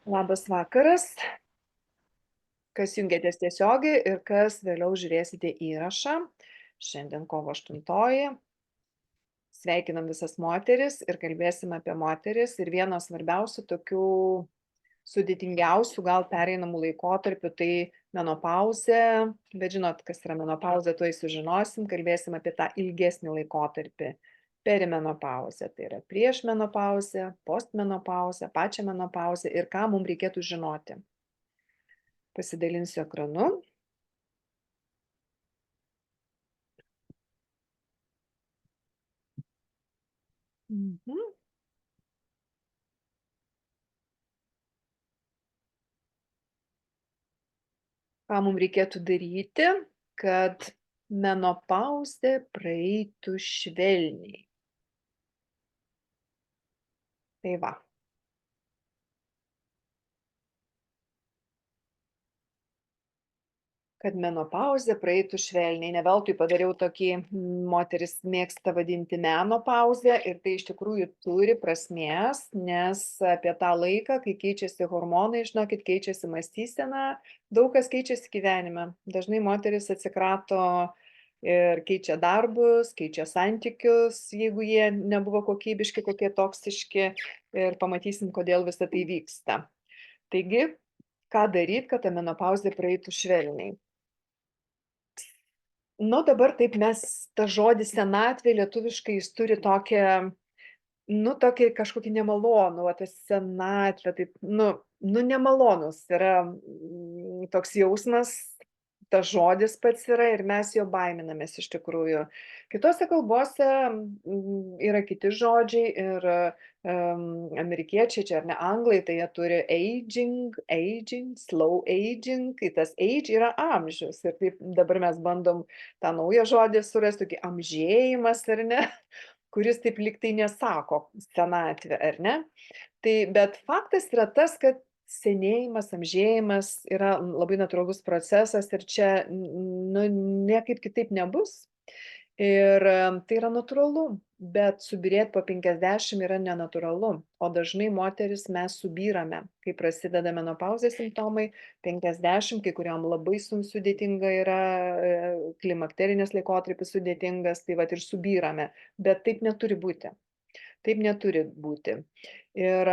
Labas vakaras, kas jungiatės tiesiogiai ir kas vėliau žiūrėsite įrašą. Šiandien kovo 8. Sveikinam visas moteris ir kalbėsim apie moteris. Ir vienas svarbiausių tokių sudėtingiausių gal pereinamų laikotarpių tai menopauzė. Bet žinot, kas yra menopauzė, tuoj sužinosim. Kalbėsim apie tą ilgesnį laikotarpį. Perimenopauzė, tai yra prieš menopauzę, postmenopauzę, pačią menopauzę ir ką mums reikėtų žinoti. Pasidalinsiu ekranu. Ką mums reikėtų daryti, kad menopauzė praeitų švelniai. Tai va. Kad menopauzė praeitų švelniai. Ne veltui padariau tokį, moteris mėgsta vadinti menopauzę ir tai iš tikrųjų turi prasmės, nes apie tą laiką, kai keičiasi hormonai, žinokit, keičiasi mąstysena, daug kas keičiasi gyvenime. Dažnai moteris atsikrato ir keičia darbus, keičia santykius, jeigu jie nebuvo kokybiški, kokie toksiški, ir pamatysim, kodėl visa tai vyksta. Taigi, ką daryti, kad ta menopauzė praeitų švelniai? Nu, dabar taip mes, tas žodis senatvė lietuviškai jis turi tokią, nu, tokį kažkokį nemalonų, va, tas senatvė, taip, nemalonus yra toks jausmas, tas žodis pats yra ir mes jo baiminamės iš tikrųjų. Kitose kalbose yra kiti žodžiai ir amerikiečiai, čia ar ne anglai, tai jie turi aging, slow aging, kai tas age yra amžius. Ir taip dabar mes bandom tą naują žodį surasti, tokį amžėjimas, ar ne, kuris taip lyg tai nesako senatvė, ar ne. Tai, bet faktas yra tas, kad senėjimas, amžėjimas yra labai natūralus procesas ir čia niekaip kitaip nebus. Ir tai yra natūralu, bet subyrėt po 50 yra nenatūralu, o dažnai moteris mes subyrame, kai prasideda menopauzės simptomai, 50, kai kuriam labai sudėtinga yra, klimakterinis laikotarpis sudėtingas, tai vat ir subyrame, bet taip neturi būti. Taip neturi būti. Ir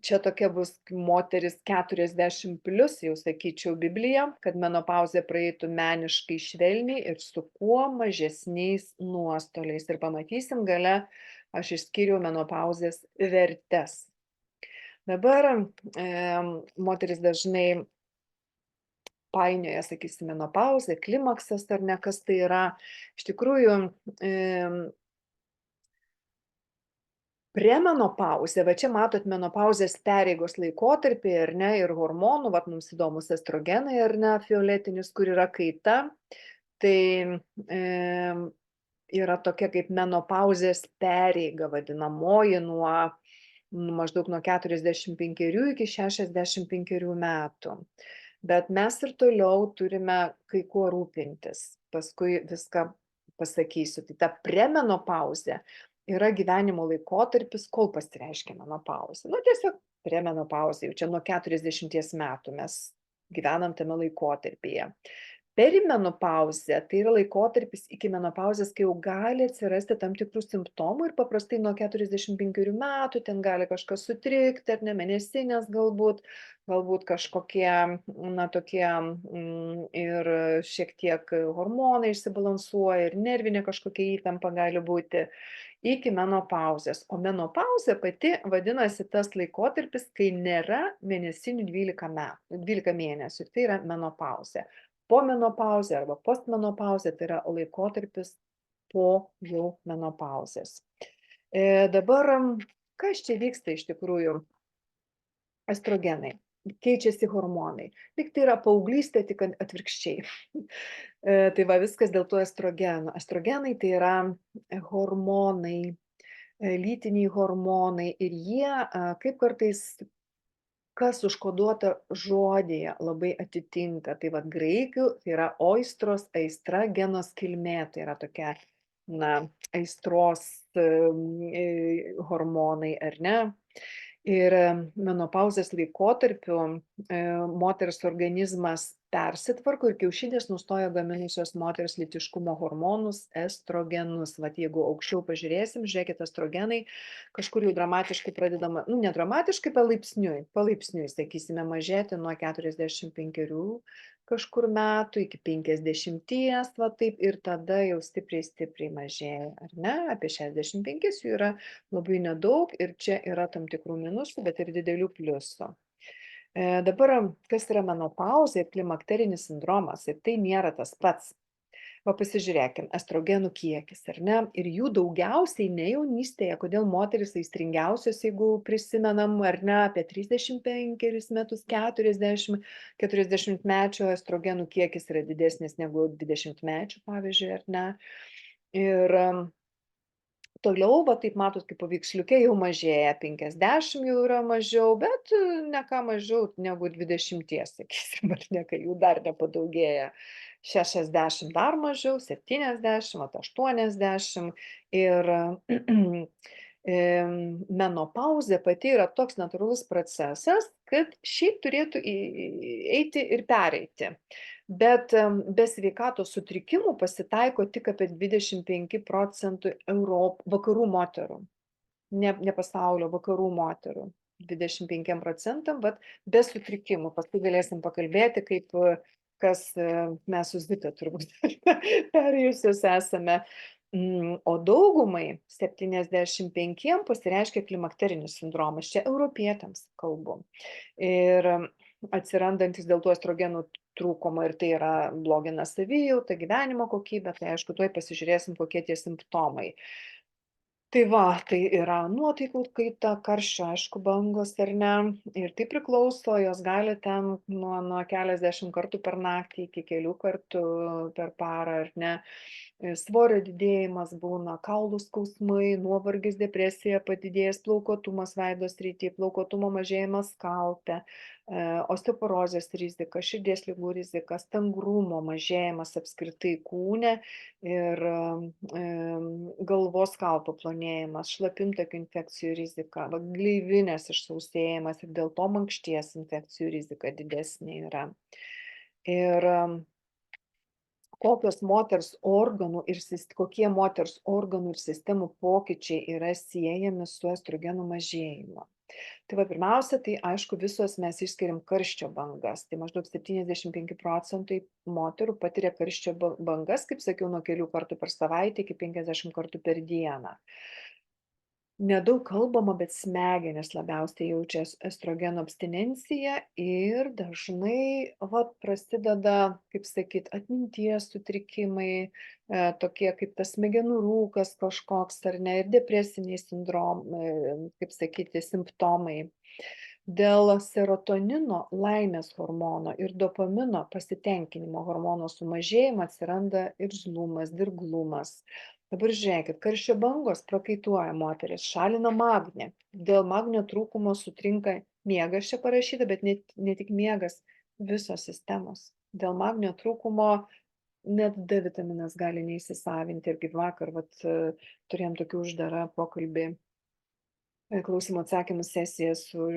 čia tokia bus moteris 40+, jau sakyčiau Biblija, kad menopauzė praeitų meniškai švelniai ir su kuo mažesniais nuostoliais. Ir pamatysim gale, aš išskyriau menopauzės vertes. Dabar moteris dažnai painioja, sakysim, menopauzė, klimaksas ar ne, kas tai yra. Iš tikrųjų, premenopauzė, va čia matot menopauzės pereigos laikotarpį, ar ne, ir hormonų, vat mums įdomus estrogenai, ar ne, fioletinis, kur yra kaita, tai yra tokia kaip menopauzės pereiga vadinamoji nuo maždaug nuo 45 iki 65 metų. Bet mes ir toliau turime kai kuo rūpintis, paskui viską pasakysiu. Tai ta premenopauzė yra gyvenimo laikotarpis, kol pasireiškia menopauzė. Nu, tiesiog premenopauzė, jau čia nuo 40 metų mes gyvenam tame laikotarpyje. Perimenopauzė tai yra laikotarpis iki menopauzės, kai jau gali atsirasti tam tikrų simptomų ir paprastai nuo 45 metų ten gali kažkas sutrikti, ar ne, mėnesinės galbūt kažkokie, na, tokie ir šiek tiek hormonai išsibalansuoja ir nervinė kažkokia įtampa gali būti iki menopauzės. O menopauzė pati vadinasi tas laikotarpis, kai nėra mėnesinių 12 mėnesių. Tai yra menopauzė. Pomenopauzė arba postmenopauzė tai yra laikotarpis po jau menopauzės. Dabar, kas čia vyksta iš tikrųjų? Estrogenai. Keičiasi hormonai. Lyg tai yra paauglystė, tik atvirkščiai. Tai va viskas dėl to estrogenų. Estrogenai tai yra hormonai, lytiniai hormonai ir jie, kaip kartais, kas užkoduota žodyje, labai atitinka. Tai va graikių tai yra oistros, aistra, genos kilmė, tai yra tokia, na, aistros hormonai, ar ne? Ir menopauzės laikotarpiu moters organizmas persitvarko ir kiaušidės nustoja gaminusios moters lytiškumo hormonus estrogenus. Vat jeigu aukščiau pažiūrėsim, žiūrėkit, estrogenai kažkur jau dramatiškai pradedama, nu ne dramatiškai, palaipsniui, sakysime, mažėti nuo 45 kažkur metų iki 50, va taip, ir tada jau stipriai mažėja, ar ne? Apie 65 jų yra labai nedaug ir čia yra tam tikrų minusų, bet ir didelių pliusų. Dabar, kas yra menopauzė ir klimakterinis sindromas, ir tai nėra tas pats. Va pasižiūrėkim, estrogenų kiekis, ar ne? Ir jų daugiausiai ne jaunystėje, kodėl moteris aistringiausios, jeigu prisimenam, ar ne, apie 35 metus, 40 estrogenų kiekis yra didesnis negu 20-mečių, pavyzdžiui, ar ne? Ir toliau, va taip matot, kaip paveiksliuke jau mažėja, 50 jau yra mažiau, bet ne ką mažiau negu 20, sakysim, ar ne, kai jų dar nepadaugėja. 60 dar mažiau, 70, 80 ir menopauzė pati yra toks natūralus procesas, kad šiaip turėtų eiti ir pereiti. Bet be sveikatos sutrikimų pasitaiko tik apie 25% vakarų moterų, ne pasaulio, vakarų moterų. 25%, bet be sutrikimų. Paskui galėsim pakalbėti, kaip kas mes su Zita turbūt perėjusios esame. O daugumai 75 pasireiškia klimakterinis sindromas. Čia europietams kalbu. Ir atsirandantis dėl to estrogenų trūkumo, ir tai yra blogina savijautą, gyvenimo kokybę, tai aišku, tuoj pasižiūrėsim, kokie tie simptomai. Tai va, tai yra nuotaikų kaita, karščio, aišku, bangos ar ne, ir tai priklauso, jos gali ten nuo keliasdešimt kartų per naktį iki kelių kartų per parą, ar ne. Svorio didėjimas būna, kaulų skausmai, nuovargis, depresija, padidėjęs plaukuotumas veido srity, plaukuotumo mažėjimas kalpe, osteoporozės rizika, širdies ligų rizika, stangrumo mažėjimas apskritai kūne ir galvos kaupo plonėjimas, šlapimtakių infekcijų rizika, gleivinės išsausėjimas ir dėl to mankšties infekcijų rizika didesnė yra. Ir kokie moters organų ir sistemų pokyčiai yra siejami su estrogenų mažėjimu. Tai va, pirmiausia, tai aišku, visos mes išskiriam karščio bangas. Tai maždaug 75% moterų patiria karščio bangas, kaip sakiau, nuo kelių kartų per savaitę iki 50 kartų per dieną. Nedaug kalbama, bet smegenys labiausiai jaučia estrogeno abstinenciją ir dažnai prasideda, kaip sakyt, atminties sutrikimai, tokie kaip tas smegenų rūkas kažkoks, ar ne, ir depresiniai sindromai, kaip sakyti, simptomai. Dėl serotonino, laimės hormono ir dopamino, pasitenkinimo hormono sumažėjimo atsiranda irzlumas, dirglumas. Dabar žiūrėkit, karščio bangos prakaituoja moteris, šalina magnį. Dėl magnio trūkumo sutrinka miegas, čia parašyta, bet ne tik miegas, visos sistemos. Dėl magnio trūkumo net D vitaminas gali neįsisavinti. Ir kaip vakar turėjom tokį uždarą pokalbį, klausimų atsakymų sesiją su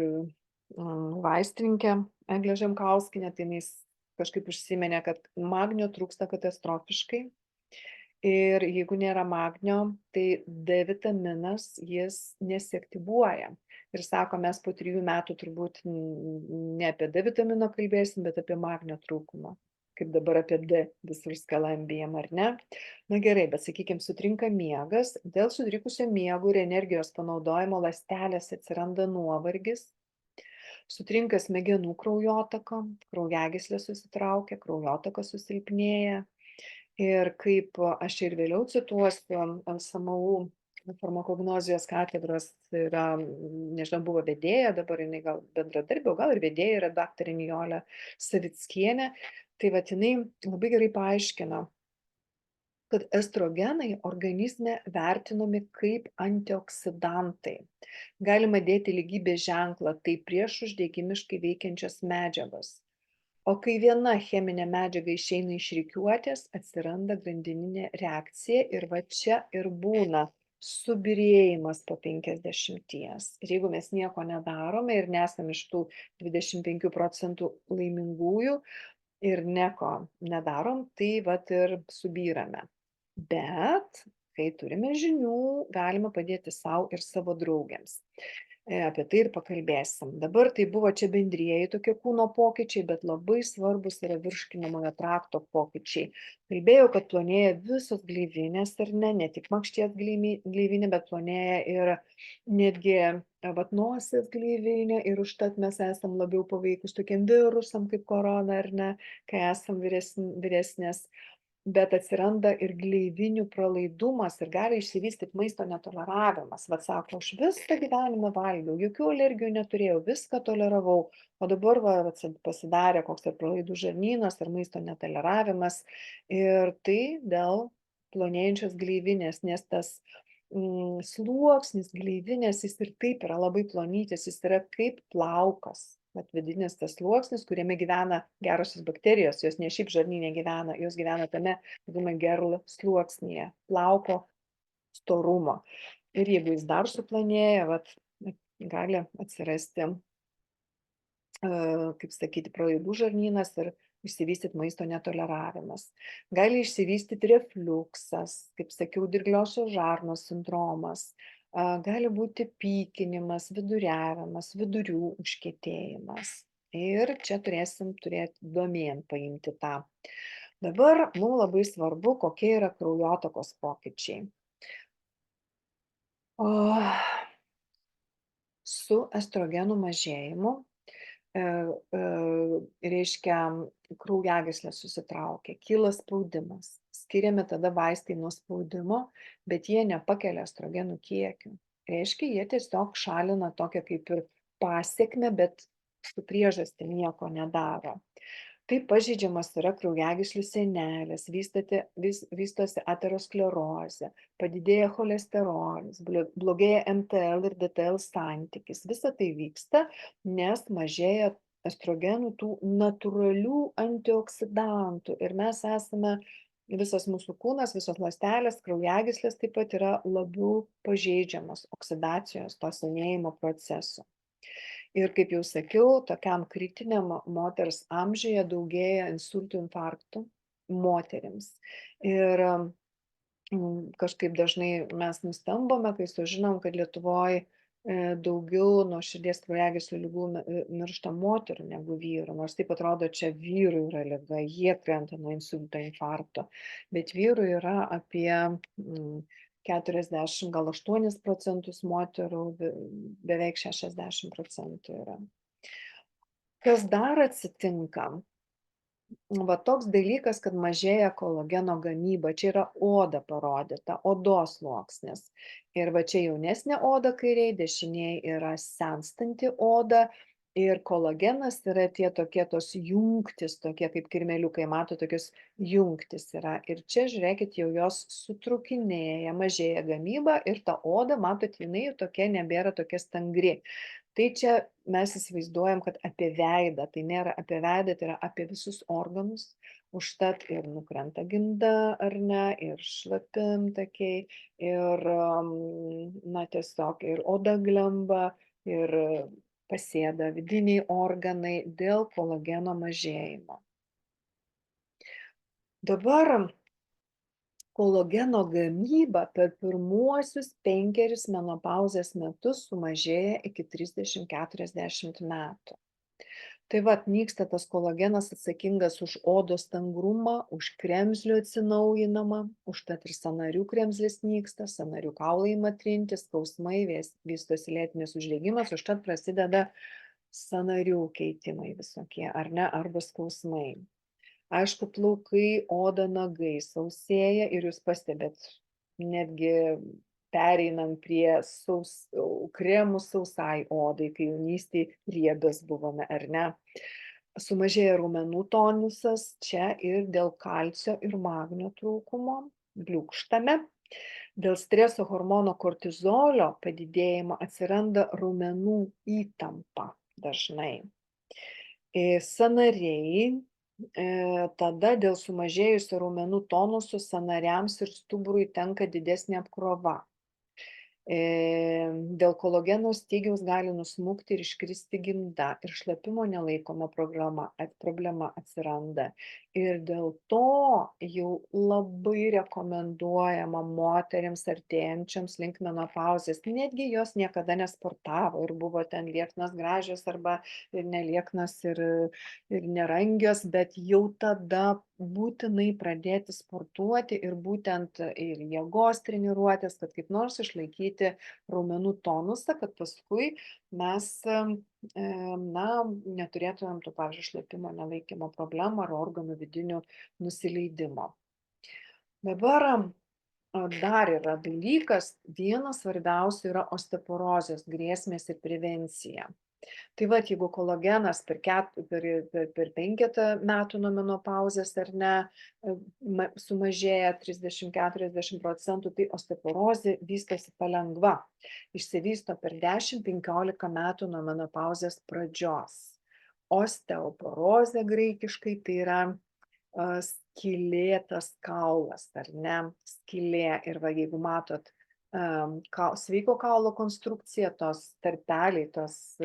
vaistrininkė Eglė Žemkauskienė, tai jis kažkaip užsiminė, kad magnio trūksta katastrofiškai. Ir jeigu nėra magnio, tai D vitaminas jis nesiaktyvuoja. Ir sako, mes po 3 metų turbūt ne apie D vitamino kalbėsim, bet apie magnio trūkumą. Kaip dabar apie D visur skalambijam, ar ne? Na gerai, bet sakykime, sutrinka miegas. Dėl sutrikusio miego ir energijos panaudojimo ląstelėse atsiranda nuovargis. Sutrinka smegenų kraujotaka, kraujagyslės susitraukia, kraujotaka susilpnėja. Ir kaip aš ir vėliau cituosiu, SMU farmakognozijos katedros yra, nežinau, buvo vedėja, dabar jinai gal bendradarbė, gal ir vedėja yra daktarė Nijolė Savickienė, tai vat jinai labai gerai paaiškino, kad estrogenai organizme vertinami kaip antioksidantai. Galima dėti lygybės ženklą, tai priešuždegimiškai veikiančios medžiagos. O kai viena cheminė medžiaga išeina iš rikiuotės, atsiranda grandininė reakcija ir va čia ir būna subyrėjimas po 50. Ir jeigu mes nieko nedarome ir nesam iš tų 25% laimingųjų ir nieko nedarom, tai vat ir subyrame. Bet kai turime žinių, galime padėti sau ir savo draugėms. Apie tai ir pakalbėsim. Dabar tai buvo čia bendrieji tokie kūno pokyčiai, bet labai svarbus yra virškinamojo trakto pokyčiai. Kalbėjau, kad plonėja visos gleivinės ar ne tik makšties gleivinė, bet plonėja ir netgi vat nosies gleivinė ir užtat mes esam labiau paveikus tokiem virusam kaip korona ar ne, kai esam vyresnės. Bet atsiranda ir gleivinių pralaidumas ir gali išsivystyt maisto netoleravimas. Vat sako, aš viską gyvenime valgiau, jokių alergijų neturėjau, viską toleravau, o dabar pasidarė koks ir pralaidų žarnynas ir maisto netoleravimas. Ir tai dėl plonėjančios gleivinės, nes tas sluoksnis gleivinės, jis ir taip yra labai plonytis, jis yra kaip plaukas. Vat vidinis tas sluoksnis, kuriame gyvena gerosios bakterijos, jos ne šiaip žarnyne gyvena, jos gyvena tame, vadiname, gerl sluoksnyje, plauko storumo. Ir jeigu jis dar suplanėja, vat, gali atsirasti, kaip sakyti, pralaidų žarnynas ir išsivystyti maisto netoleravimas. Gali išsivystyti refliuksas, kaip sakiau, dirgliosios žarnos sindromas. Gali būti pykinimas, viduriavimas, vidurių užkietėjimas. Ir čia turėsim turėti domėn paimti tą. Dabar mums labai svarbu, kokie yra kraujotakos pokyčiai. Su estrogenų mažėjimu reiškia, kraujagyslės susitraukia, kyla spaudimas. Skiriami tada vaistai nuo spaudimo, bet jie nepakelia estrogenų kiekių. Reiškia, jie tiesiog šalina tokią kaip ir pasekmę, bet su priežastimi nieko nedaro. Taip pažeidžiamas yra kraujagyslių sienelės, vystosi aterosklerozė, padidėja cholesterolis, blogėja MTL ir DTL santykis. Visa tai vyksta, nes mažėja estrogenų, tų natūralių antioksidantų. Ir mes esame, visas mūsų kūnas, visos ląstelės, kraujagyslės taip pat yra labiau pažeidžiamos oksidacijos, to senėjimo proceso. Ir kaip jau sakiau, tokiam kritiniam moters amžiuje daugėja insultų, infarktų moterims. Ir kažkaip dažnai mes nustembame, kai sužinom, kad Lietuvoje daugiau nuo širdies kraujagyslių ligų miršta moterų negu vyrų. Nors taip atrodo, čia vyrų yra liga, jie krenta nuo insulto, infarkto. Bet vyrų yra apie 40, gal 8%, moterų beveik 60% yra. Kas dar atsitinka? Va toks dalykas, kad mažėja kolageno gamyba. Čia yra oda parodyta, odos sluoksnis. Ir va čia jaunesnė oda kairiai, dešiniai yra senstanti oda. Ir kolagenas yra tie tokie tos jungtis, tokie kaip kirmeliukai, mato, tokios jungtis yra. Ir čia, žiūrėkit, jau jos sutrukinėja, mažėja gamyba ir ta oda, matot, jinai tokia nebėra tokia stangri. Tai čia mes įsivaizduojam, kad apie veidą, tai nėra apie veidą, tai yra apie visus organus, užtat ir nukrenta gimda, ar ne, ir šlapimtakiai, ir, na, tiesiog ir oda glemba, ir pasėda vidiniai organai dėl kolageno mažėjimo. Dabar kolageno gamyba per pirmuosius 5 menopauzės metus sumažėja iki 30-40 metų. Tai vat nyksta tas kolagenas atsakingas už odos stangrumą, už kremzlių atsinaujinamą, užtat ir sąnarių kremzlis nyksta, sąnarių kaulai ima trinti, skausmai, vystosi lėtinis uždegimas, užtat prasideda sąnarių keitimai visokie, ar ne, arba skausmai. Aišku, plaukai, oda, nagai sausėja ir jūs pastebėt, netgi pereinam prie kremų sausai odai, kai jaunystėje riebios buvome, ar ne. Sumažėja raumenų tonusas, čia ir dėl kalcio ir magnio trūkumo, bliūkštame. Dėl streso hormono kortizolio padidėjimo atsiranda raumenų įtampa dažnai. Sąnariai. Tada dėl sumažėjusio raumenų tonusų sąnariams ir stuburui tenka didesnė apkrova. Dėl kolageno stygiaus gali nusmukti ir iškristi gimda, ir šlapimo nelaikoma problema atsiranda. Ir dėl to jau labai rekomenduojama moterims artėjančioms link menopauzės, netgi jos niekada nesportavo ir buvo ten lieknos gražios arba ir nelieknos ir nerangios, bet jau tada būtinai pradėti sportuoti ir būtent ir jėgos treniruotės, kad kaip nors išlaikyti raumenų tonusą, kad paskui mes neturėtumėm tų, pavyzdžiui, šlapimo nelaikymo problemų ar organų vidinių nusileidimo. Dabar dar yra dalykas, vienas svarbiausių yra osteoporozės grėsmės ir prevencija. Tai vat, jeigu kolagenas per 5 metų nuo menopauzės ar ne sumažėja 30–40%, tai osteoporozė vystosi palengva. Išsivysto per 10–15 metų nuo menopauzės pradžios. Osteoporozė graikiškai tai yra skylėtas kaulas, ar ne? Skylė. Ir va, jeigu matot sveiko kaulo konstrukcija, tos tarpeliai, tos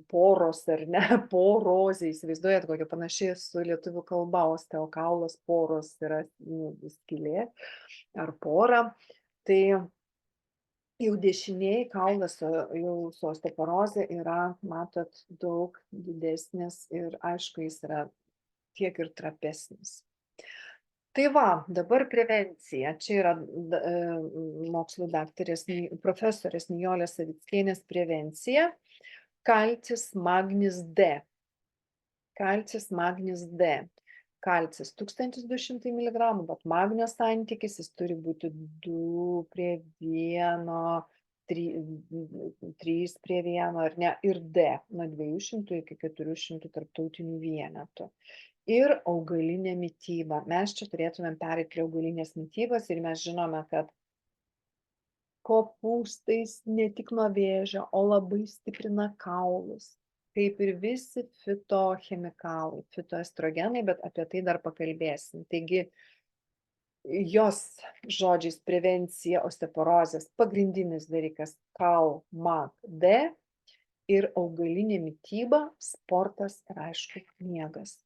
poros ar ne, porozė, įsivaizduojat, kokia panašiai su lietuvių kalba, osteokaulas, poros yra skylė ar pora, tai jau dešinieji kaulas jau su osteoporozė yra, matot, daug didesnis ir aišku, jis yra tiek ir trapesnis. Tai va, dabar prevencija. Čia yra mokslų daktarės profesorės Nijolės Savickienės prevencija. Kalcis, magnis D. Kalcis, magnis D. Kalcis 1200 mg, bet magnio santykis jis turi būti 2:1, 3:1 ar ne, ir D nuo 200 iki 400 tarptautinių vienetų. Ir augalinė mityba. Mes čia turėtumėm pereiti prie augalinės mitybos ir mes žinome, kad kopūstais ne tik nuo vėžio, o labai stiprina kaulus, kaip ir visi fitochemikalai, fitoestrogenai, bet apie tai dar pakalbėsim. Taigi, jos žodžiais prevencija osteoporozės pagrindinis dalykas kal, mag, D ir augalinė mityba, sportas ir aišku miegas.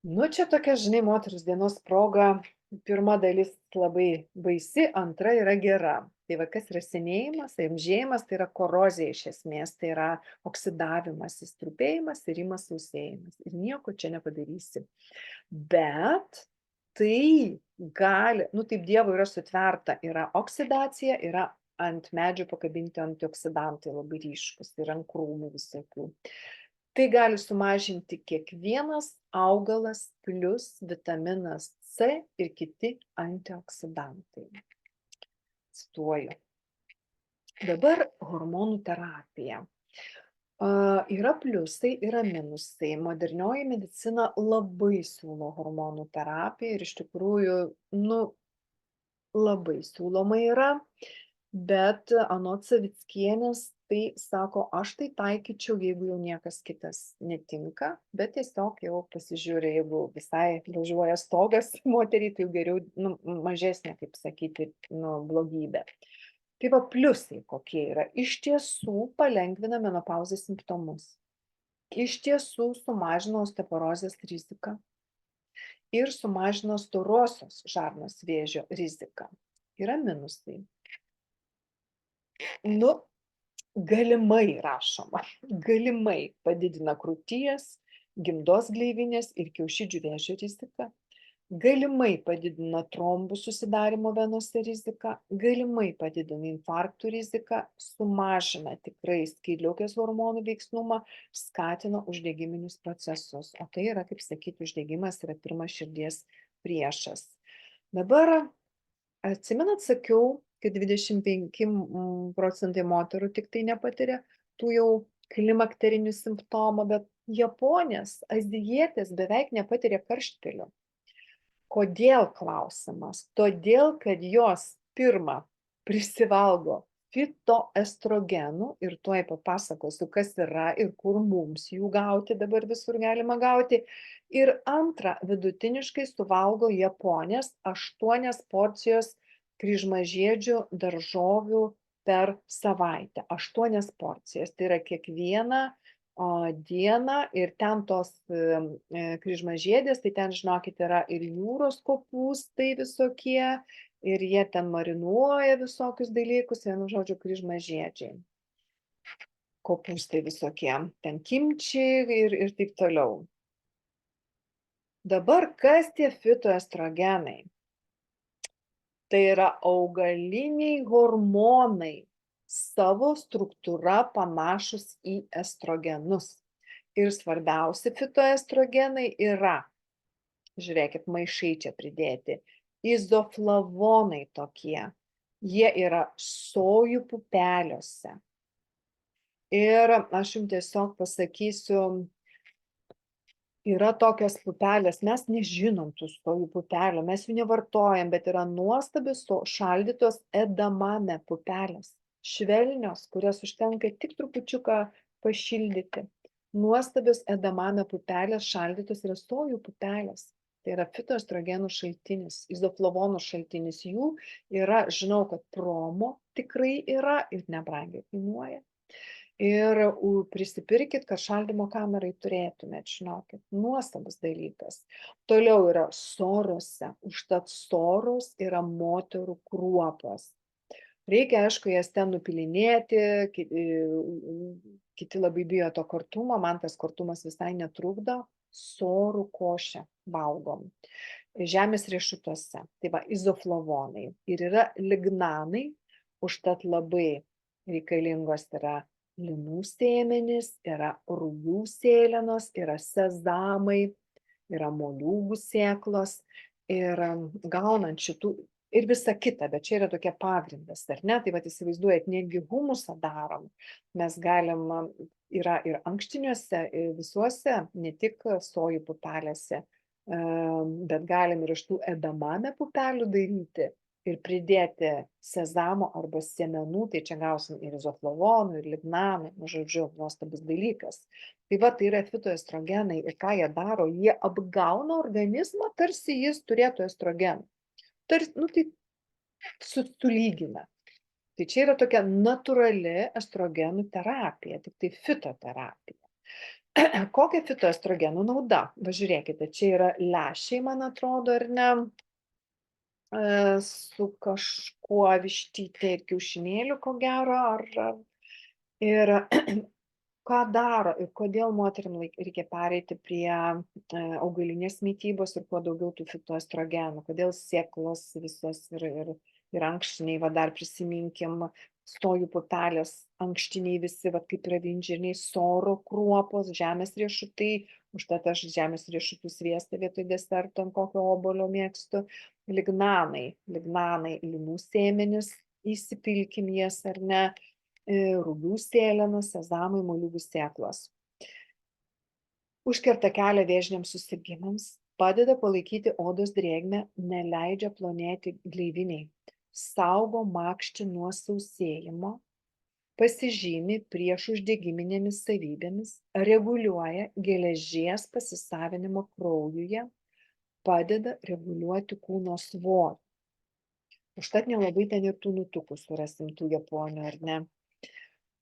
Nu, čia tokia, žinai, moters dienos proga, pirma dalis labai baisi, antra yra gera. Tai va, kas yra senėjimas, amžėjimas, tai yra korozija iš esmės, tai yra oksidavimas, įstrupėjimas ir imas sausėjimas. Ir nieko čia nepadarysi. Bet tai gali, nu taip Dievo yra sutverta, yra oksidacija, yra ant medžių pakabinti antioksidantai labai ryškus ir ant krūmų visokių. Tai gali sumažinti kiekvienas augalas plus vitaminas C ir kiti antioksidantai. Cituoju. Dabar hormonų terapija. Yra pliusai, yra minusai. Modernioji medicina labai siūlo hormonų terapiją ir iš tikrųjų, labai siūloma yra. Bet anot Savickienės, tai sako, aš tai taikyčiau, jeigu jau niekas kitas netinka, bet tiesiog jau pasižiūrė, jeigu visai važiuoja stogas moteriai, tai jau geriau mažesnė, kaip sakyti, blogybė. Tai va, pliusai kokie yra. Iš tiesų palengvina menopauzės simptomus. Iš tiesų sumažino osteoporozės riziką ir sumažino storosios žarnos vėžio riziką. Yra minusai. Galimai rašoma, galimai padidina krūties, gimdos gleivinės ir kiaušidžių vėžio riziką, galimai padidina trombų susidarimo venose riziką, galimai padidina infarktų riziką, sumažina tikrai skydliaukės hormonų veiksnumą, skatina uždegiminius procesus. O tai yra, kaip sakyti, uždegimas yra pirmas širdies priešas. Dabar, atsimenat, sakiau, kad 25% moterų tik tai nepatiria tų jau klimakterinių simptomų, bet japonės, azijietės beveik nepatiria karštligę. Kodėl klausimas? Todėl, kad jos pirmą prisivalgo fitoestrogenų ir tuoj papasakosiu, kas yra ir kur mums jų gauti, dabar visur galima gauti. Ir antra, vidutiniškai suvalgo japonės 8 porcijos kryžmažiedžių daržovių per savaitę, 8 porcijas. Tai yra kiekvieną dieną ir ten tos kryžmažiedės, tai ten, žinokit, yra ir jūros kopūstai visokie, ir jie ten marinuoja visokius dalykus, vienu žodžiu, kryžmažiedžiai. Kopūstai visokie, ten kimčiai ir taip toliau. Dabar kas tie fitoestrogenai? Tai yra augaliniai hormonai, savo struktūra panašus į estrogenus. Ir svarbiausi fitoestrogenai yra, žiūrėkit, maišai čia pridėti, izoflavonai tokie. Jie yra sojų pupeliuose. Ir aš jums tiesiog pasakysiu, yra tokios pupelės, mes nežinom tų sojų pupelių, mes jų nevartojam, bet yra nuostabios šaldytos edamame pupelės, švelnios, kurias užtenka tik trupučiuką pašildyti. Nuostabios edamame pupelės šaldytos yra sojų pupelės. Tai yra fitoestrogenų šaltinis, izoflavonų šaltinis. Jų yra, žinau, kad promo tikrai yra ir nebrangiai kainuoja. Ir prisipirkit, kad šaldymo kamerai turėtumėt, žinokit, nuostabus dalykas. Toliau yra sorose, užtat soros yra moterų kruopos. Reikia, aišku, jas ten nupilinėti, kiti labai bijo to kartumo, man tas kartumas visai netrukdo, sorų košę valgom. Žemės riešutuose, tai va, izoflavonai ir yra lignanai, užtat labai reikalingos yra linų sėmenys, yra rugių sėlenos, yra sezamai, yra moliūgų sėklos ir gaunant šitų ir visa kita, bet čia yra tokia pagrindas, ar ne? Tai vat įsivaizduojat, netgi humusą darom, mes galim, yra ir ankštiniuose, visuose, ne tik sojų pupelėse, bet galim ir iš tų edamame pupelių daryti ir pridėti sezamo arba sėmenų, tai čia gausim ir izoflavonų, ir lignanų, žodžiu, nuostabus dalykas. Tai va, tai yra fitoestrogenai ir ką jie daro, jie apgauna organizmą, tarsi jis turėtų estrogenų. Nu tai sulygina. Tai čia yra tokia natūrali estrogenų terapija, tik tai fitoterapija. Kokia fitoestrogenų nauda? Va žiūrėkite, čia yra lęšiai, man atrodo, ar ne? Su kažkuo vištyte ir kiaušinėliu, ko gero, ir ką daro ir kodėl moterim reikia pereiti prie augalinės mitybos ir kuo daugiau tų fitoestrogenų, kodėl sėklos visos ir ankštiniai, va dar prisiminkim, sojų pupelės, ankštiniai visi, va kaip yra vinžirniai, soro kruopos, žemės riešutai, užtat aš žemės riešutų sviestą vietoj deserto ant kokio obuolio mėgstu, lignanai, linų sėmenis, įsipilkim jas ar ne, rugių sėlenos, sezamai, moliūgų sėklos. Užkerta kelią vėžiniams susirgimams, padeda palaikyti odos drėgmę, neleidžia plonėti gleiviniai, saugo makštį nuo sausėjimo, pasižymi priešuždegiminėmis savybėmis, reguliuoja geležies pasisavinimo kraujuje, padeda reguliuoti kūno svorį. Užtat nelabai ten ir tų nutukų surasim tų Japonių, ar ne?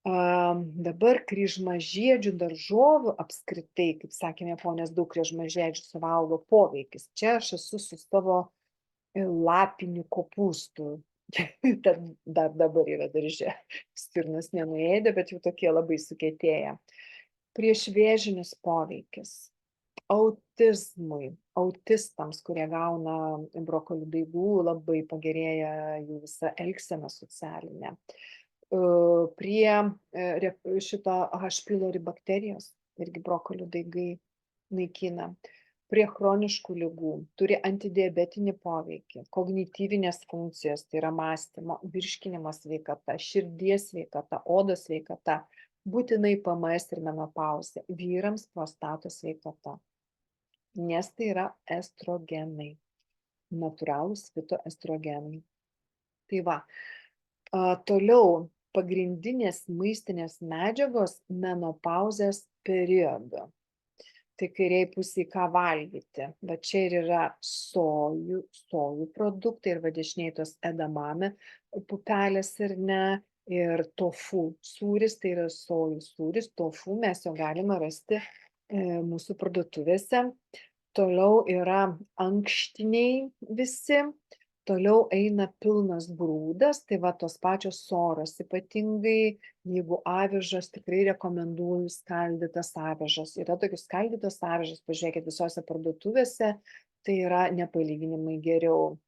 Dabar kryžmažiedžių daržovių apskritai, kaip sakėme, Japonės daug kryžmažiedžių suvalgo poveikis. Čia aš esu su savo lapiniu kopūstu. Dar dabar yra darže. Stirnas nenuėdė, bet jau tokie labai sukietėję. Priešvėžinis poveikis. Autizmui, autistams, kurie gauna brokolių daigų, labai pagerėja jų visa elgsena socialinė. Prie šito H. pylori bakterijos, irgi brokolių daigai naikina. Prie chroniškų ligų, turi antidiabetinį poveikį, kognityvinės funkcijos, tai yra mąstymo, virškinimo sveikata, širdies sveikata, odos sveikata, būtinai PMS ir menopauzė, vyrams prostatos sveikata. Nes tai yra estrogenai, natūralūs fitoestrogenai. Tai va, toliau pagrindinės maistinės medžiagos menopauzės periodu. tai kairėj pusėj ką valgyti. Va čia ir yra sojų produktai ir va dešinėj tos edamame pupelės ir ne. Ir tofu sūris, tai yra sojų sūris, tofu mes jo galime rasti mūsų parduotuvėse. Toliau yra ankštiniai visi. Toliau eina pilnas grūdas, tai va tos pačios soros, ypatingai jeigu avižas, tikrai rekomenduoju skaldytas avižas. Yra tokios skaldytos avižas, pažiūrėkit, visose parduotuvėse, tai yra nepalyginimai geriau.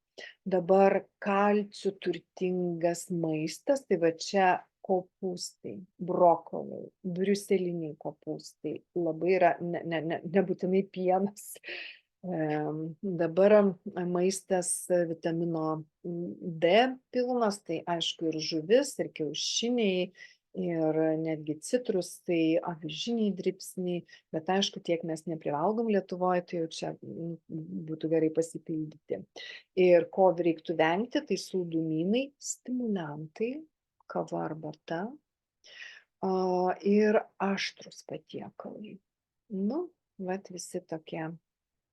Dabar kalciu turtingas maistas, tai va čia kopūstai, brokoliai, briuseliniai kopūstai, labai yra nebūtinai pienas. Dabar maistas vitamino D pilnas, tai aišku ir žuvis, ir kiaušiniai, ir netgi citrusai, avižiniai dribsniai, bet aišku, tiek mes neprivalgom Lietuvoje, tai jau čia būtų gerai pasipildyti. Ir ko reiktų vengti, tai saldumynai, stimuliantai, kava arbata ir aštrus patiekalai. Nu, vat visi tokie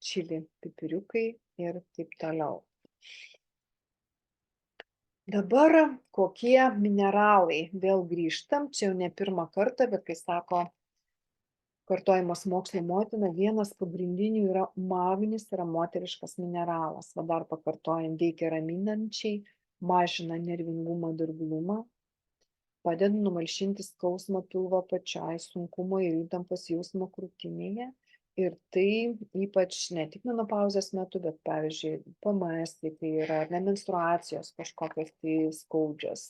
čili pipiriukai ir taip toliau. Dabar kokie mineralai, vėl grįžtam, čia jau ne pirmą kartą, bet kai sako kartojimas mokslo motina, vienas pagrindinių yra magnis, yra moteriškas mineralas, va dar pakartojant, veikia raminančiai, mažina nervingumą, dirglumą, padeda numalšinti skausmą pilvo apačioj, sunkumo ir įtampos jausmą krūtinėje. Ir tai ypač ne tik menopauzės metu, bet pavyzdžiui, PMS, kai yra menstruacijos kažkokios tai skaudžios.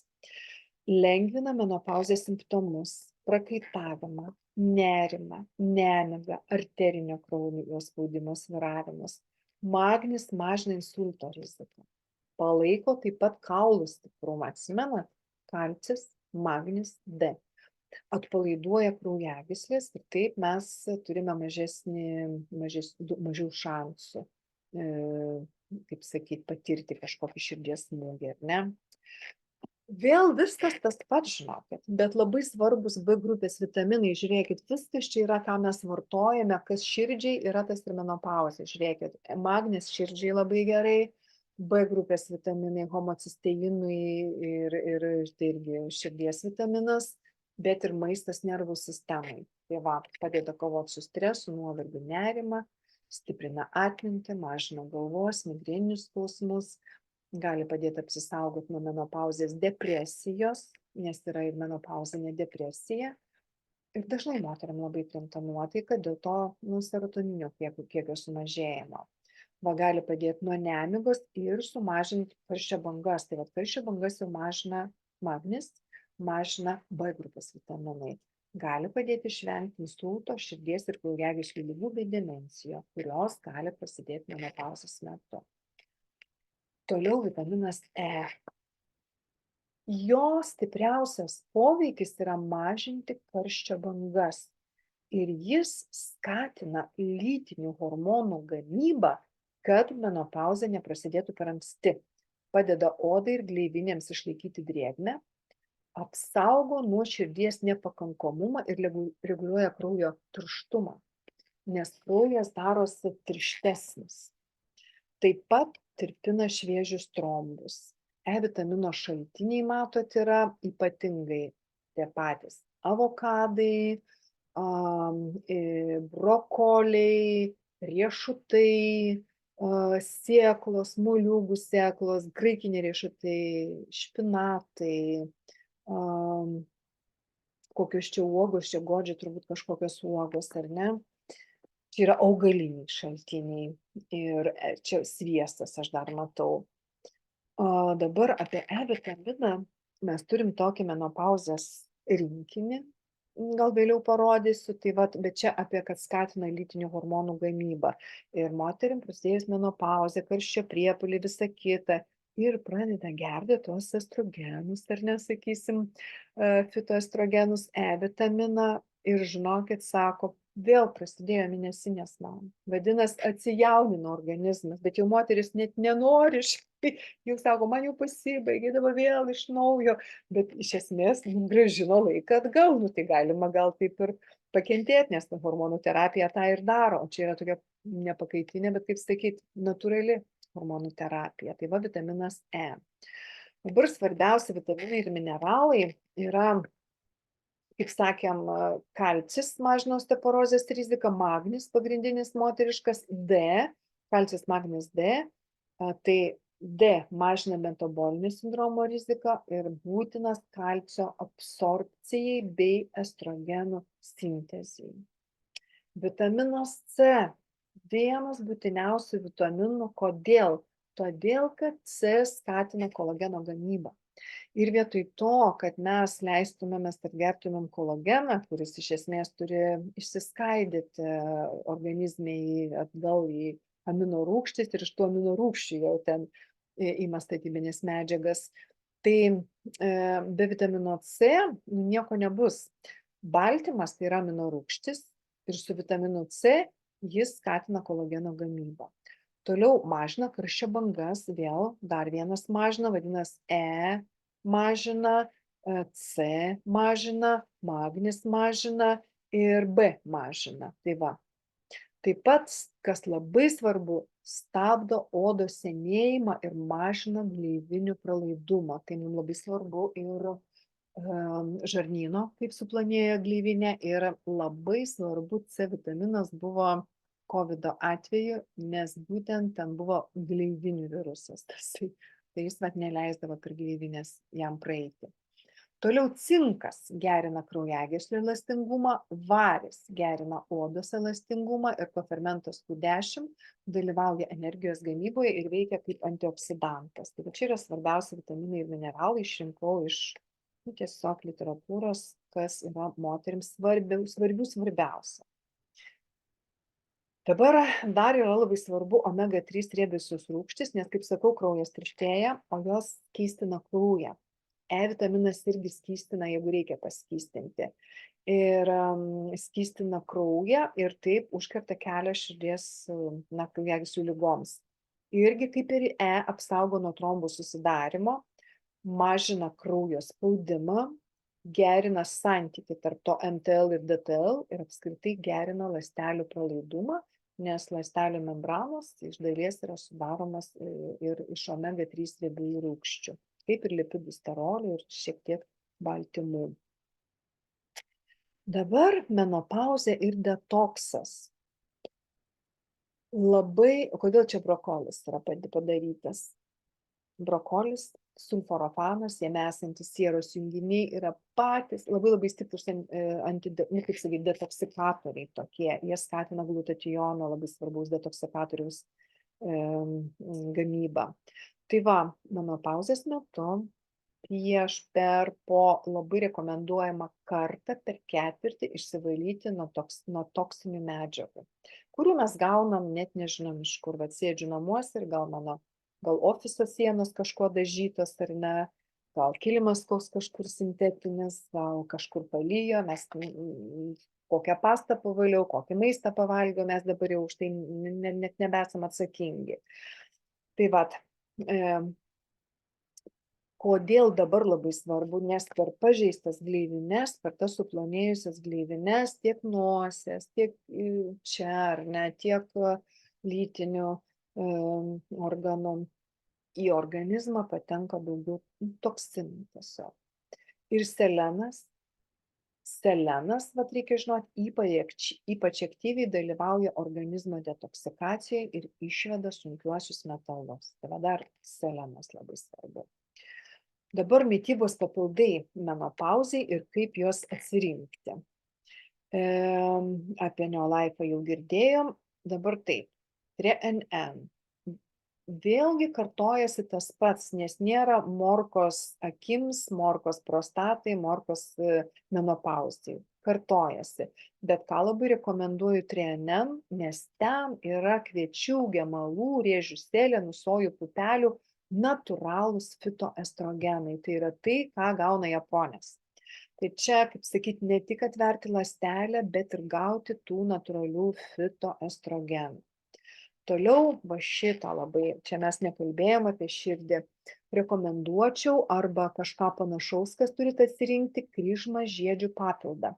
Lengvina menopauzės simptomus, prakaitavimą, nerimą, nemigą, arterinio kraujo spaudimo svyravimus. Magnis mažina insulto riziką. Palaiko taip pat kaulų stiprumą. Atsimenat? Kalcis, magnis, D. Atpalaiduoja kraujagyslės ir taip mes turime mažiau šansų, kaip sakyti, patirti kažkokį širdies smūgį, ar ne? Vėl viskas tas pats, žinokit, bet labai svarbus B grupės vitaminai, žiūrėkit, viskas čia yra, ką mes vartojame, kas širdžiai yra tas ir menopauzė, žiūrėkit, magnis širdžiai labai gerai, B grupės vitaminai, homocisteinui ir tai irgi širdies vitaminas, bet ir maistas nervų sistemai. Tai va, padeda kovoti su stresu, nuovargiu, nerimą, stiprina atmintį, mažina galvos, migreninius skausmus, gali padėti apsisaugoti nuo menopauzės depresijos, nes yra ir menopauzinė depresija. Ir dažnai moteriam labai krinta nuotaika dėl to serotoninio kiekio sumažėjimo. Va, gali padėti nuo nemigos ir sumažinti karščio bangas. Tai va, karščio bangas jau mažina magnis, mažina B grupės vitaminai. Gali padėti išvengti insulto, širdies ir kraujagyslių ligų bei demencijos, kurios gali prasidėti menopauzės metu. Toliau vitaminas E. Jo stipriausias poveikis yra mažinti karščio bangas ir jis skatina lytinių hormonų gamybą, kad menopauzė neprasidėtų per anksti. Padeda odai ir gleivinėms išlaikyti drėgmę, apsaugo nuo širdies nepakankamumą ir reguliuoja kraujo tirštumą, nes kraujas darosi tirštesnis. Taip pat tirpina šviežius trombus. E vitamino šaltiniai, matot, yra ypatingai tie patys avokadai, brokoliai, riešutai, sėklos, moliūgų sėklos, graikiniai riešutai, špinatai, kokios čia uogos, čia godžiai turbūt kažkokios uogos, ar ne? Čia yra augaliniai šaltiniai ir čia sviestas aš dar matau. Dabar apie E vitaminą mes turim tokį menopauzės rinkinį, gal vėliau parodysiu, tai vat, bet čia apie, kad skatina lytinių hormonų gamybą. Ir moterim prasidėjus menopauzė, karščio priepuoliai, visa kita, ir pradeda gerti tuos estrogenus, ar nesakysim, fitoestrogenus, E vitaminą, ir žinokit, sako, vėl prasidėjo mėnesinės man. Vadinasi, atsijaunino organizmas, bet jau moteris net nenori, jau sako, man jau pasibaigė, dabar vėl iš naujo, bet iš esmės grąžino laiką atgal, tai galima gal taip ir pakentėti, nes ta hormonų terapija tą ir daro. O čia yra tokia nepakaitinė, bet kaip sakyti, natūrali hormonų terapija. Tai va vitaminas E. Dabar svarbiausi vitaminai ir mineralai yra, kaip sakėm, kalcis mažina osteoporozės riziką, magnis pagrindinis moteriškas, D, kalcis, magnis, D, tai D mažina metabolinio sindromo riziką ir būtinas kalcio absorpcijai bei estrogenų sintezei. Vitaminas C, vienas būtiniausių vitaminų. Kodėl? Todėl, kad C skatina kolageno gamybą. Ir vietoj to, kad mes leistumėmės ir gertumėm kolageną, kuris iš esmės turi išsiskaidyti organizme atgal į amino rūgštis ir iš tų amino rūgščių jau ten ima statybinės medžiagas, tai be vitamino C nieko nebus. Baltymas tai yra amino rūgštis ir su vitaminu C jis skatina kolageno gamybą. Toliau mažina karščio bangas, vėl dar vienas mažina, vadinasi E mažina, C mažina, magnis mažina ir B mažina. Tai va. Taip pat, kas labai svarbu, stabdo odos senėjimą ir mažina gleivinių pralaidumą. Tai mums labai svarbu ir žarnyno, kaip suplonėja gleivinė, ir labai svarbu C vitaminas buvo COVID atveju, nes būtent ten buvo gleivinių virusas. Tai jis neleisdavo per gleivinės jam praeiti. Toliau cinkas gerina kraujagyslių elastingumą, varis gerina odos elastingumą ir kofermentas Q10 dalyvauja energijos gamyboje ir veikia kaip antioksidantas. Tai čia yra svarbiausi vitaminai ir mineralai, išrinkau iš tiesiog literatūros, kas yra moterims svarbiausia. Dabar dar yra labai svarbu omega-3 riebiosios rūgštys, nes, kaip sakau, kraujas tirštėja, o jos skystina kraują. E vitaminas irgi skystina, jeigu reikia paskystinti. Ir skystina kraują ir taip užkerta kelią širdies, kraujagyslių ligoms. Irgi kaip ir E apsaugo nuo trombų susidarimo, mažina kraujo spaudimą, gerina santykį tarp to MTL ir DTL ir apskritai gerina ląstelių pralaidumą, nes ląstelių membranos iš dalies yra sudaromas ir iš omega-3 riebiųjų rūgščių, kaip ir lipidų, sterolių ir šiek tiek baltymų. Dabar menopauzė ir detoksas. Kodėl čia brokolis yra padarytas? Brokolis, sulforofanas, jame esantis sieros junginiai yra patys labai stiprus detoksikatoriai tokie. Jie skatina glutationo, labai svarbaus detoksikatoriaus gamybą. Tai va, menopauzės metu po labai rekomenduojama kartą per ketvirtį išsivalyti nuo toksinių medžiagų, kurių mes gaunam net nežinom iš kur. Vat sėdžiu namuose ir gal ofiso sienos kažkuo dažytos ar ne, gal kilimas kažkur sintetinis, gal kažkur palijo, mes kokią pastą pavaliau, kokį maistą pavalgiau, mes dabar jau už tai net nebesam atsakingi. Tai vat, kodėl dabar labai svarbu, nes per pažeistas gleivines, per tas suplonėjusias gleivines, tiek nosies, tiek čia ar ne, tiek lytinių organų į organizmą patenka daugiau toksinų tiesiog. Ir selenas, reikia žinoti, ypač aktyviai dalyvauja organizmo detoksikacijoje ir išveda sunkiuosius metalus. Tai dar selenas labai svarbu. Dabar mitybos papildai menopauzei ir kaip juos atsirinkti. Apie Neolifą jau girdėjom, dabar taip, TRNN. Vėlgi kartojasi tas pats, nes nėra morkos akims, morkos prostatai, morkos menopauzei. Kartojasi. Bet ką labai rekomenduoju TRNN, nes ten yra kviečių, gemalų, rėžių sėlenų, sojų pupelių natūralūs fitoestrogenai. Tai yra tai, ką gauna japonės. Tai čia, kaip sakyti, ne tik atverti ląstelę, bet ir gauti tų natūralių fitoestrogenų. Toliau, va šitą labai, čia mes nekalbėjom apie širdį, rekomenduočiau arba kažką panašaus, kas turite atsirinkti, kryžmažiedžių papildą.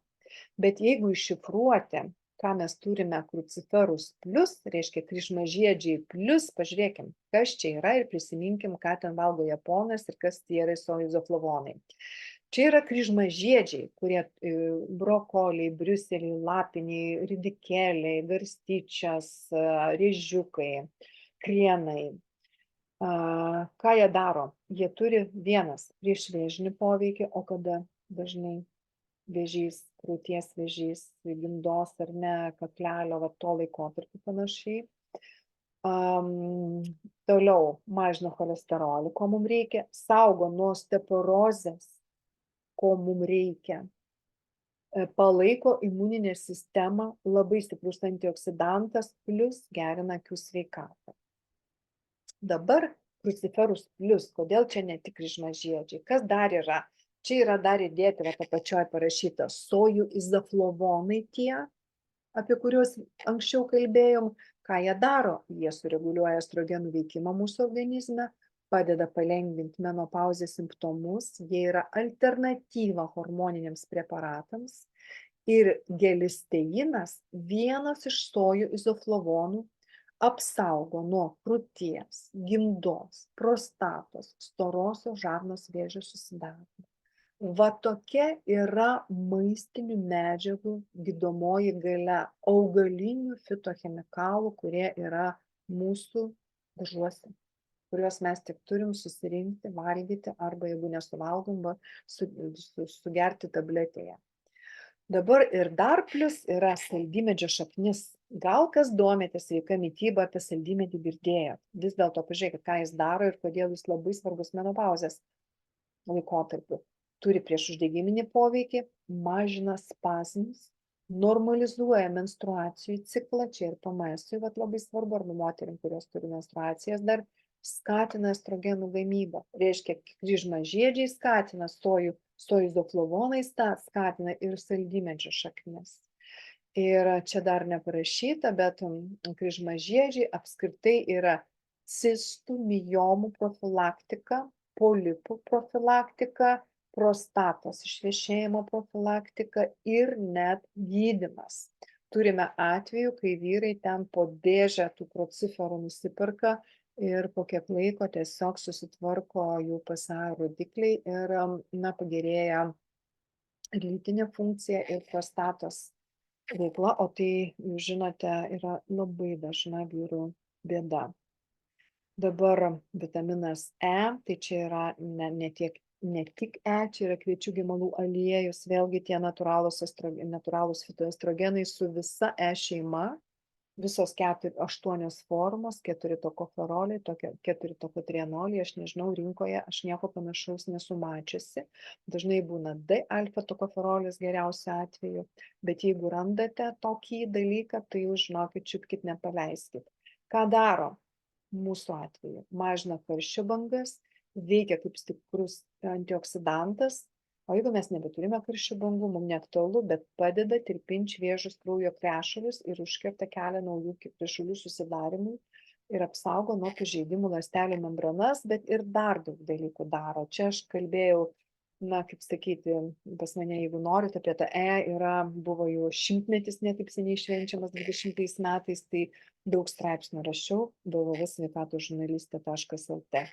Bet jeigu iššifruoti, ką mes turime kruciferus plus, reiškia kryžmažiedžiai plus, pažiūrėkim, kas čia yra ir prisiminkim, ką ten valgo japonas ir kas tie yra izoflavonai. Čia yra kryžmažiedžiai, kurie brokoliai, briuseliai, lapiniai, ridikėliai, garstyčios, rėžiukai, krienai. Ką jie daro? Jie turi vienas priešvėžinį poveikį, o kada dažnai vėžys, krūties vėžys, gimdos ar ne, kaklelio, va to laikotarpiu panašiai. Toliau mažina cholesterolį, ko mums reikia, saugo nuo osteoporozės, ko mums reikia, palaiko imuninę sistemą, labai stiprus antioksidantas, plus gerina akių sveikatą. Dabar kruciferus plus, kodėl čia ne tik kryžmažiedžiai, kas dar yra? Čia yra dar įdėti, va apačioj parašyta, sojų izoflavonai tie, apie kuriuos anksčiau kalbėjom. Ką jie daro? Jie sureguliuoja estrogenų veikimą mūsų organizme, padeda palengvinti menopauzės simptomus, jie yra alternatyva hormoniniams preparatams ir gelisteinas, vienas iš sojų izoflavonų, apsaugo nuo krūties, gimdos, prostatos, storosios žarnos vėžio susidarymą. Va tokia yra maistinių medžiagų gydomoji galia, augalinių fitochemikalų, kurie yra mūsų daržuose, kuriuos mes tik turim susirinkti, valgyti arba jeigu nesuvalgom, sugerti tabletėje. Dabar ir dar plus yra saldymedžio šaknis. Gal kas domitės sveika mityba, apie saldymedį girdėjot. Vis dėlto pažiūrėkit, ką jis daro ir kodėl jis labai svarbus menopauzės laikotarpiu. Turi priešuždegiminį poveikį, mažina spazmus, normalizuoja menstruacijų ciklą, čia ir PMS-ui labai svarbu, arba moterim, kurios turi menstruacijas, dar skatina estrogenų gamybą. Reiškia, kryžmažiedžiai skatina, sojų izoflavonai skatina ir saldymedžio šaknis. Ir čia dar neparašyta, bet kryžmažiedžiai apskritai yra cistų, miomų profilaktika, polipų profilaktika, prostatos išvešėjimo profilaktika ir net gydymas. Turime atvejų, kai vyrai ten po dėžę tų kruciferų nusiperka ir po kiek laiko tiesiog susitvarko jų PSA rodikliai ir pagerėja ir lytinė funkcija, ir prostatos veikla, o tai, jūs žinote, yra labai dažna vyrų bėda. Dabar vitaminas E, tai čia yra ne tik E, čia yra kviečių gemalų aliejus, vėlgi tie natūralūs fitoestrogenai su visa E šeima, visos 8 formos, 4 tokoferoliai, 4 tokotrienoliai, aš nežinau, rinkoje aš nieko panašaus nesu mačiusi. Dažnai būna D-alfa tokoferolis geriausiu atveju, bet jeigu randate tokį dalyką, tai jūs žinokit, čiupkit, nepaleiskit. Ką daro mūsų atveju? Mažina karščio bangas, veikia kaip stiprus antioksidantas, o jeigu mes nebeturime karščio bangų, mums neaktualu, bet padeda tirpinti šviežus kraujo krešulius ir užkerta kelią naujų krešulių susidarimui ir apsaugo nuo pažeidimų ląstelių membranas, bet ir dar daug dalykų daro. Čia aš kalbėjau, kaip sakyti, pas mane, jeigu norit, apie tą buvo jau 100-metis netaip seniai švenčiamas 20 metais, tai daug straipsnių rašiau www.sveikatosžurnalistė.lt.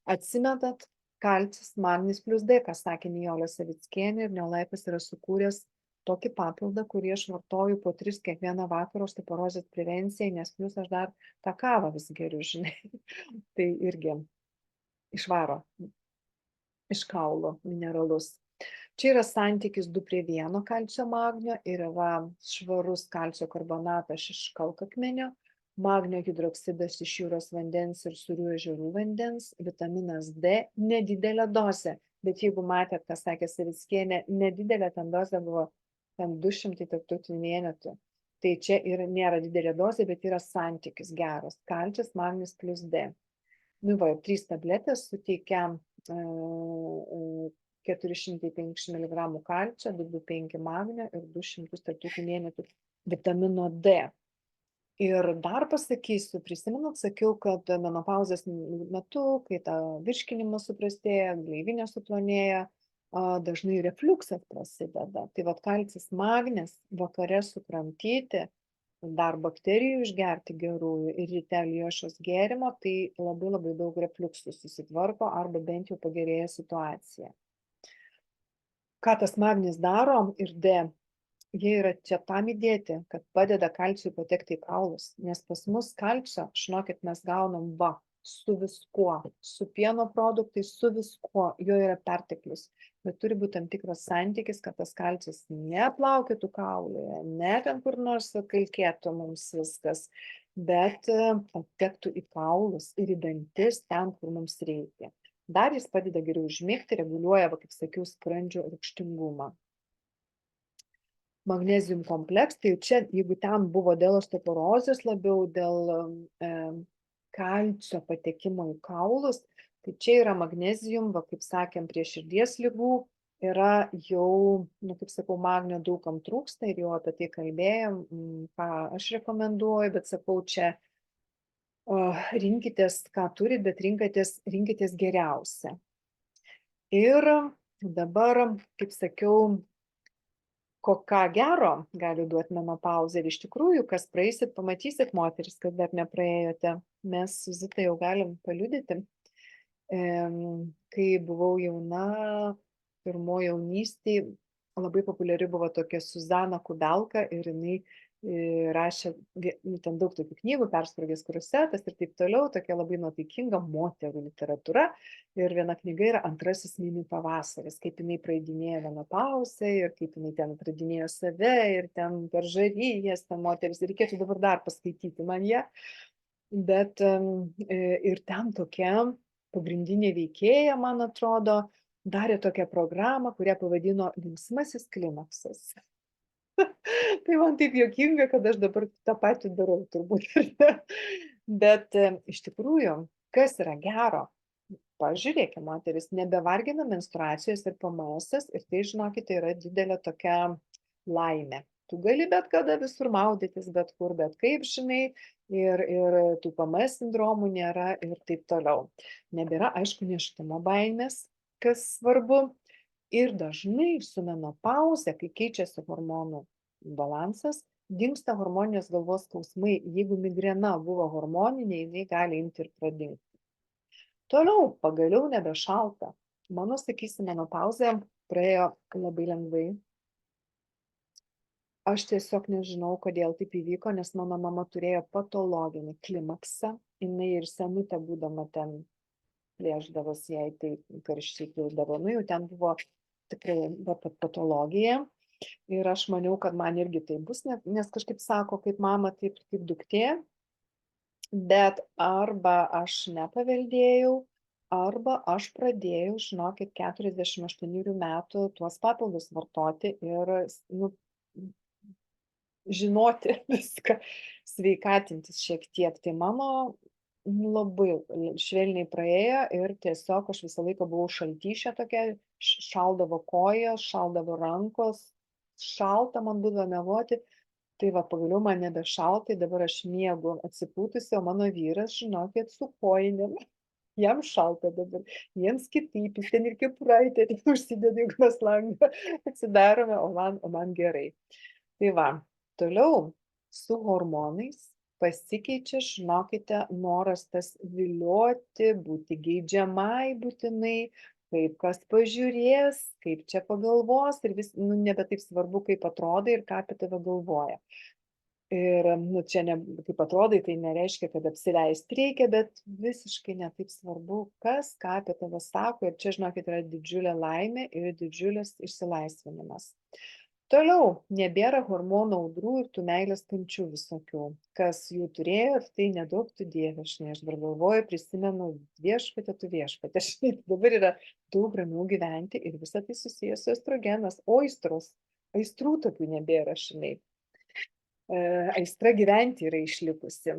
Atsimenat, kalcis, magnis plus D, ką sakė Nijolė Savickienė, ir Neolaipas yra sukūręs tokį papildą, kurį aš vartoju po 3 kiekvieną vakarą osteoporozės prevencijai, nes plus aš dar tą kavą vis geriu, žinai. Tai irgi išvaro iš kaulo mineralus. Čia yra santykis 2:1 kalcio magnio ir yra švarus kalcio karbonatas iš kalkakmenio, magnio hidroksidas iš jūros vandens ir sūrių ežerų vandens, vitaminas D, nedidelė dozė, bet jeigu matėt, ką sakė Savickienė, nedidelė ten dozė buvo ten 200 tarptautinių vienetų. Tai čia ir nėra didelė dozė, bet yra santykis geras. Kalcis, magnis plus D. 3 tabletės suteikia 450 mg kalcio, 225 magnio ir 200 tarptautinių vienetų vitamino D. Ir dar pasakysiu, prisimenat, sakiau, kad menopauzės metu, kai ta virškinimas suprastėja, gleivinė suplonėja, dažnai refliuksas prasideda. Tai vat kalcis magnis vakare sukramtyti, dar bakterijų išgerti gerųjų ir ryte liešos gėrimo, tai labai labai daug refliuksų susitvarko arba bent jau pagerėja situacija. Ką tas magnis daro ir D? Jie yra čia tam įdėti, kad padeda kalciui patekti į kaulus, nes pas mus kalcio, žinokit, mes gaunam su viskuo, su pieno produktais, su viskuo, jo yra perteklius. Bet turi būti tam tikras santykis, kad tas kalcis neplaukėtų kaulėje, ne ten kur nors kalkėtų mums viskas, bet patektų į kaulus ir į dantis ten, kur mums reikia. Dar jis padeda geriau užmigti, reguliuoja, kaip sakiau, skrandžio rūgštingumą. Magnezium kompleks, tai čia, jeigu ten buvo dėl osteoporozės labiau, dėl kalcio patekimo į kaulus, tai čia yra magnezium, kaip sakėm, prie širdies ligų, yra jau, kaip sakau, magnio daugam trūksta ir jau apie tai kalbėjom, ką aš rekomenduoju, bet sakau, čia rinkitės, ką turit, bet rinkitės geriausią. Ir dabar, kaip sakiau, ką gero gali duoti menopauzė. Ir iš tikrųjų, kas praeisit, pamatysit moteris, kad dar nepraėjote. Mes su Zita jau galim paliudyti. Kai buvau jauna, pirmoji jaunystėje, labai populiari buvo tokia Suzana Kubelka ir jinai rašė ten daug tokių knygų, Persprogęs krusetas ir taip toliau, tokia labai nuotaikinga moterų literatūra. Ir viena knyga yra Antrasis mini pavasaris, kaip jinai praeidinėjo menopauzę ir kaip jinai ten atradinėjo save ir ten per žaryjas, ten moteris, reikėtų dabar dar paskaityti man ją. Bet ir ten tokia pagrindinė veikėja, man atrodo, darė tokią programą, kurią pavadino Linksmasis klimaksas. Tai man taip juokinga, kad aš dabar tą patį darau turbūt. Bet iš tikrųjų, kas yra gero? Pažiūrėkime, moteris nebevargina menstruacijos ir PMS, ir tai, žinokite, yra didelė tokia laimė. Tu gali bet kada visur maudytis, bet kur, bet kaip, žinai, ir tų PMS sindromų nėra ir taip toliau. Nebėra, aišku, nėštumo baimės, kas svarbu. Ir dažnai su menopauze, kai keičiasi hormonų balansas, dingsta hormoninės galvos skausmai. Jeigu migrena buvo hormoninė, jinai gali imti ir pradingti. Toliau, pagaliau nebešalta. Mano, sakysim, menopauzė praėjo labai lengvai. Aš tiesiog nežinau, kodėl taip įvyko, nes mano mama turėjo patologinį klimaksą. Jinai ir senutė būdama ten plėšdavosi, jai tai karščiai kildavo. Nu, jau ten buvo tikrai patologija. Ir aš maniau, kad man irgi tai bus, nes kažkaip sako, kaip mama, taip kaip duktė. Bet arba aš nepaveldėjau, arba aš pradėjau, žinokit, 48 metų tuos papildus vartoti ir žinoti viską, sveikatintis šiek tiek. Tai mano labai švelniai praėjo ir tiesiog aš visą laiką buvau šaltyšė tokia, šaldavo kojas, šaldavo rankos, šalta man būdavo miegoti. Tai va, pagaliau man nebešaltai, dabar aš miegu atsipūtusi, o mano vyras, žinokit, su kojinėm. Jam šalta dabar, jiems kitaip, jis ten ir kepuraitę užsideda, jeigu mes langą atsidarome, o man gerai. Tai va, toliau su hormonais pasikeičia, žinokite, noras tas vilioti, būti geidžiamai būtinai, kaip kas pažiūrės, kaip čia pagalvos ir vis, nebe taip svarbu, kaip atrodai ir ką apie tave galvoja. Ir čia kaip atrodai, tai nereiškia, kad apsileisti reikia, bet visiškai netaip svarbu, kas ką apie tave sako. Ir čia, žinokit, yra didžiulė laimė ir didžiulis išsilaisvinimas. Toliau, nebėra hormonų audrų ir tų meilės kančių visokių. Kas jų turėjo, tai nedaug tu dieve, aš dabar galvoju, prisimenu viešpatė, tu viešpatė. Dabar yra daug ramiau gyventi ir visą tai susijęs su estrogenas, aistros, aistrų tokių nebėra, žinai. Aistra gyventi yra išlikusi.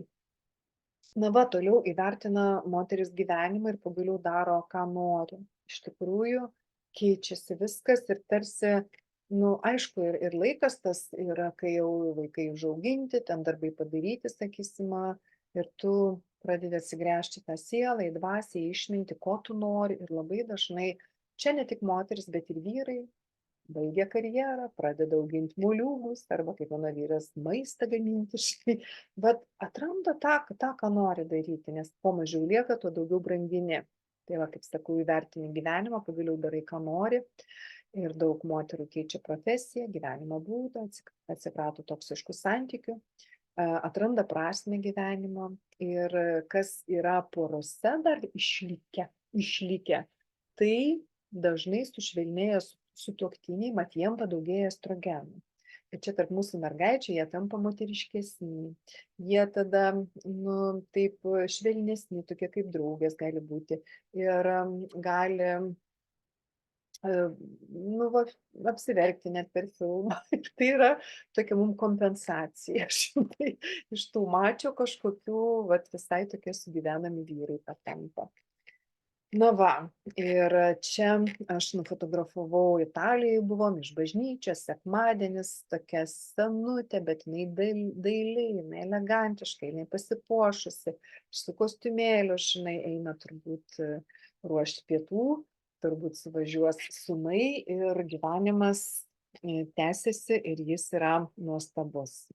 Na va, toliau įvertina moteris gyvenimą ir pagaliau daro, ką nori. Iš tikrųjų, keičiasi viskas ir tarsi, aišku, ir laikas tas yra, kai jau vaikai užauginti, ten darbai padaryti, sakysime, ir tu pradedi atsigręžti tą sielą, į dvasią, į išmintį, ko tu nori ir labai dažnai Čia ne tik moteris, bet ir vyrai baigia karjerą, pradeda auginti moliūgus, arba kaip mano vyras maistą gaminti. Bet atranda tą, ką nori daryti, nes kuo mažiau lieka, tuo daugiau brangini. Tai va, kaip sakau, įvertini gyvenimą, pagaliau darai, ką nori. Ir daug moterų keičia profesiją, gyvenimo būdą, atsikrato toksiškų santykių, atranda prasmę gyvenimo. Ir kas yra porose dar išlikę, tai dažnai sušvelnėja sutuoktiniai, mat jiem padaugėja estrogenų. Ir čia tarp mūsų mergaičių jie tampa moteriškesni, jie tada, nu, taip švelnesni, tokie kaip draugės gali būti ir gali, nu, va, apsiverkti net per filmą. Ir tai yra tokia mums kompensacija. Tai iš tų mačio kažkokių, va, visai tokie sugyvenami vyrai patampa. Na va, ir čia aš nufotografavau Italijai, buvom iš bažnyčios, sekmadienis, tokia senutė, bet jinai daili, jinai elegantiška, jinai pasipuošusi, su kostiumėliu, žinai, eina turbūt ruošti pietų, turbūt suvažiuos sūnai ir gyvenimas tęsiasi ir jis yra nuostabus.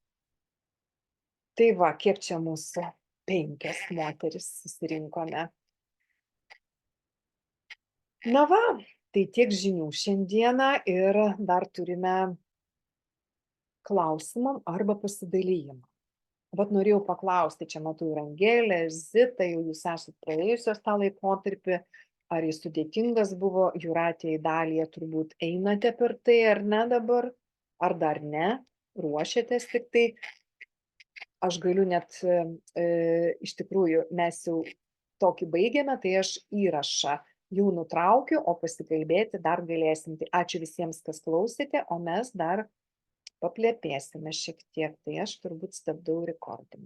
Tai va, kiek čia mūsų 5 moteris susirinkome. Na va, tai tiek žinių šiandieną ir dar turime klausimą arba pasidalijimą. Vat norėjau paklausti, čia matau ir Angelę, ir Zitą, jau jūs esate praėjusios tą laikotarpį, ar jis sudėtingas buvo, Jūratė, Idalija, turbūt einate per tai ar ne dabar, ar dar ne, ruošiatės tik tai. Aš galiu net, iš tikrųjų, mes jau tokį baigėme, tai aš įrašą jau nutraukiu, o pasikalbėti dar galėsim. Tai ačiū visiems, kas klausėte, o mes dar paplepėsime šiek tiek. Tai aš turbūt stabdau recording.